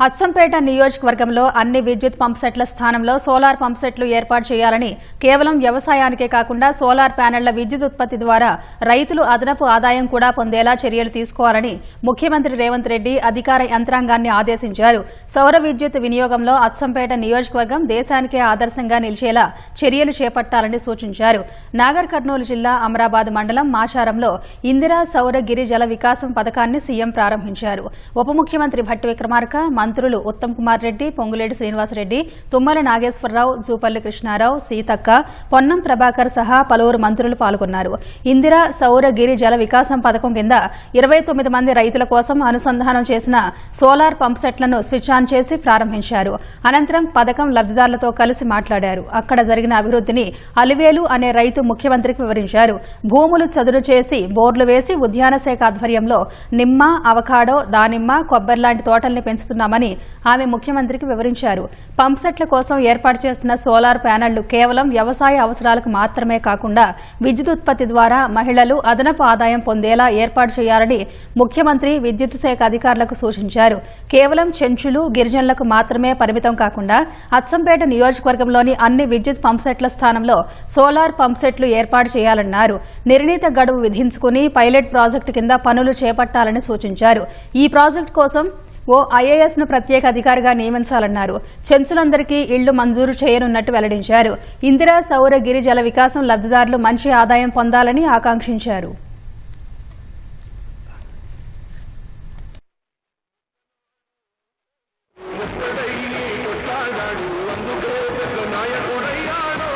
అచ్చంపేట నియోజకవర్గంలో అన్ని విద్యుత్ పంప్సెట్ల స్థానంలో సోలార్ పంప్సెట్లు ఏర్పాటు చేయాలని, కేవలం వ్యవసాయానికే కాకుండా సోలార్ ప్యానెళ్ల విద్యుత్ ఉత్పత్తి ద్వారా రైతులు అదనపు ఆదాయం కూడా పొందేలా చర్యలు తీసుకోవాలని ముఖ్యమంత్రి రేవంత్ రెడ్డి అధికార యంత్రాంగాన్ని ఆదేశించారు. సౌర విద్యుత్ వినియోగంలో అచ్చంపేట నియోజకవర్గం దేశానికే ఆదర్శంగా నిలిచేలా చర్యలు చేపట్టాలని సూచించారు. నాగర్ కర్నూలు జిల్లా అమరాబాద్ మండలం మాచారంలో ఇందిరా సౌర గిరి జల వికాసం పథకాన్ని సీఎం ప్రారంభించారు. ఉప ముఖ్యమంత్రి భట్టి విక్రమార్క, మంత్రులు ఉత్తమ్ కుమార్ రెడ్డి, పొంగులేటి శ్రీనివాసరెడ్డి, తుమ్మల నాగేశ్వరరావు, జూపల్లి కృష్ణారావు, సీతక్క, పొన్నం ప్రభాకర్ సహా పలువురు మంత్రులు పాల్గొన్నారు. ఇందిరా సౌర గిరి జల వికాసం పథకం కింద 29 మంది రైతుల కోసం అనుసంధానం చేసిన సోలార్ పంప్సెట్లను స్విచ్ ఆన్ చేసి ప్రారంభించారు. అనంతరం పథకం లబ్దిదారులతో కలిసి మాట్లాడారు. అక్కడ జరిగిన అభివృద్దిని అలివేలు అనే రైతు ముఖ్యమంత్రికి వివరించారు. భూములు చదును చేసి బోర్లు వేసి ఉద్యాన శాఖ ఆధ్వర్యంలో నిమ్మ, అవకాడో, దానిమ్మ, కొబ్బరి లాంటి తోటల్ని పెంచుతున్నామని ఆమె ముఖ్యమంత్రికి వివరించారు. పంప్సెట్ల కోసం ఏర్పాటు చేస్తున్న సోలార్ ప్యానెళ్లు కేవలం వ్యవసాయ అవసరాలకు మాత్రమే కాకుండా విద్యుత్ ఉత్పత్తి ద్వారా మహిళలు అదనపు ఆదాయం పొందేలా ఏర్పాటు చేయాలని ముఖ్యమంత్రి విద్యుత్ శాఖ అధికారులకు సూచించారు. కేవలం చెంచులు, గిరిజనులకు మాత్రమే పరిమితం కాకుండా అచ్చంపేట నియోజకవర్గంలోని అన్ని విద్యుత్ పంప్సెట్ల స్థానంలో సోలార్ పంప్సెట్లు ఏర్పాటు చేయాలన్నారు. నిర్ణీత గడువు విధించుకుని పైలట్ ప్రాజెక్టు కింద పనులు చేపట్టాలని సూచించారు. ఈ ప్రాజెక్టు కోసం ఓ ఐఏఎస్ ను ప్రత్యేక అధికారిగా నియమించాలన్నారు. చెంచులందరికీ ఇళ్లు మంజూరు చేయనున్నట్టు వెల్లడించారు. ఇందిరా సౌర గిరి జల వికాసం లబ్దిదారులు మంచి ఆదాయం పొందాలని ఆకాంక్షించారు. నాయకుడయ్యాడో